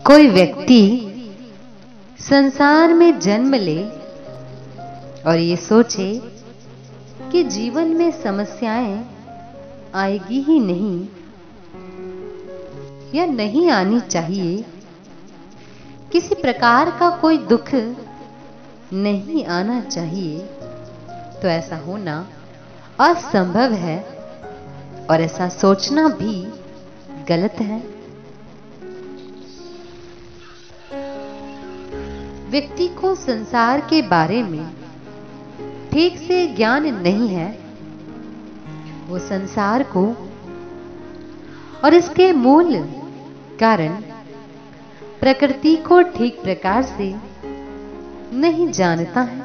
कोई व्यक्ति संसार में जन्म ले और ये सोचे कि जीवन में समस्याएं आएगी ही नहीं या नहीं आनी चाहिए, किसी प्रकार का कोई दुख नहीं आना चाहिए, तो ऐसा होना असंभव है और ऐसा सोचना भी गलत है। व्यक्ति को संसार के बारे में ठीक से ज्ञान नहीं है। वो संसार को और इसके मूल कारण प्रकृति को ठीक प्रकार से नहीं जानता है।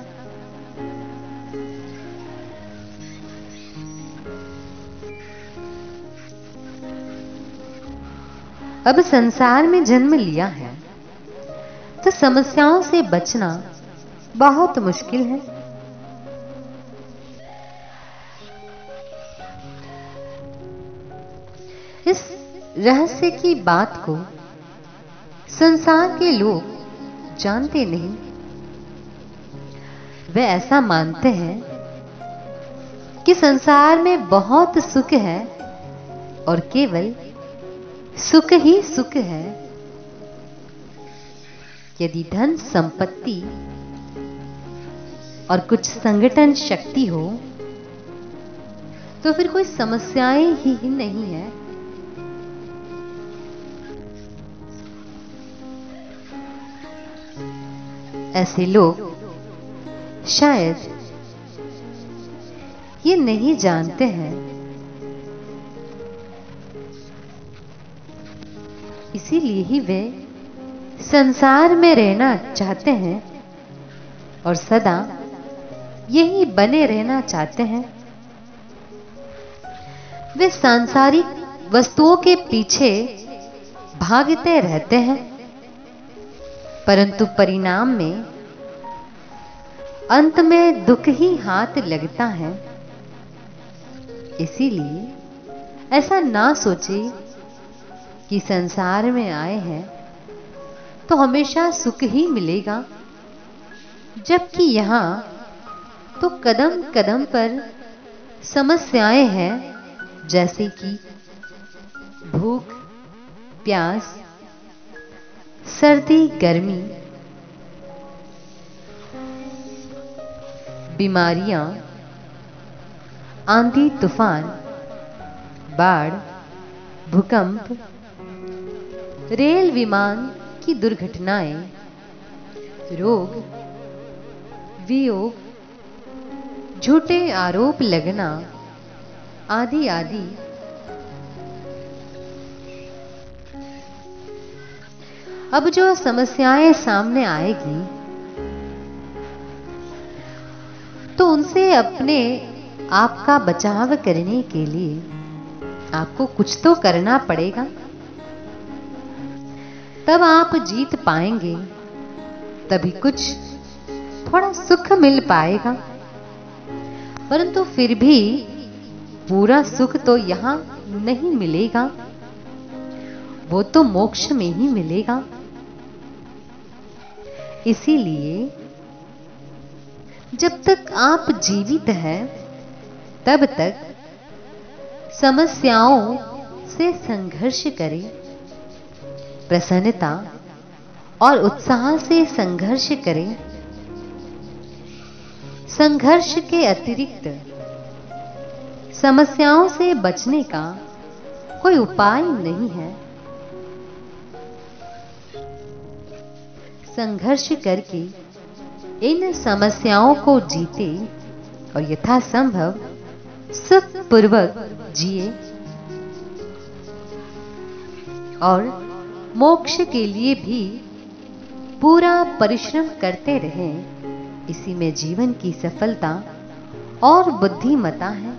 अब संसार में जन्म लिया है तो समस्याओं से बचना बहुत मुश्किल है। इस रहस्य की बात को संसार के लोग जानते नहीं। वे ऐसा मानते हैं कि संसार में बहुत सुख है और केवल सुख ही सुख है। यदि धन संपत्ति और कुछ संगठन शक्ति हो तो फिर कोई समस्याएं ही नहीं है। ऐसे लोग शायद ये नहीं जानते हैं, इसीलिए ही वे संसार में रहना चाहते हैं और सदा यही बने रहना चाहते हैं। वे सांसारिक वस्तुओं के पीछे भागते रहते हैं, परंतु परिणाम में अंत में दुख ही हाथ लगता है। इसीलिए ऐसा ना सोचे कि संसार में आए हैं तो हमेशा सुख ही मिलेगा, जबकि यहां तो कदम कदम पर समस्याएं हैं, जैसे कि भूख, प्यास, सर्दी, गर्मी, बीमारियां, आंधी तूफान, बाढ़, भूकंप, रेल विमान की दुर्घटनाएं, रोग, वियोग, झूठे आरोप लगना आदि आदि। अब जो समस्याएं सामने आएगी तो उनसे अपने आप का बचाव करने के लिए आपको कुछ तो करना पड़ेगा, तब आप जीत पाएंगे, तभी कुछ थोड़ा सुख मिल पाएगा। परंतु फिर भी पूरा सुख तो यहां नहीं मिलेगा, वो तो मोक्ष में ही मिलेगा। इसीलिए जब तक आप जीवित हैं तब तक समस्याओं से संघर्ष करें, प्रसन्नता और उत्साह से संघर्ष करें। संघर्ष के अतिरिक्त समस्याओं से बचने का कोई उपाय नहीं है। संघर्ष करके इन समस्याओं को जीते और यथासंभव सुखपूर्वक जिए और मोक्ष के लिए भी पूरा परिश्रम करते रहें। इसी में जीवन की सफलता और बुद्धिमत्ता है।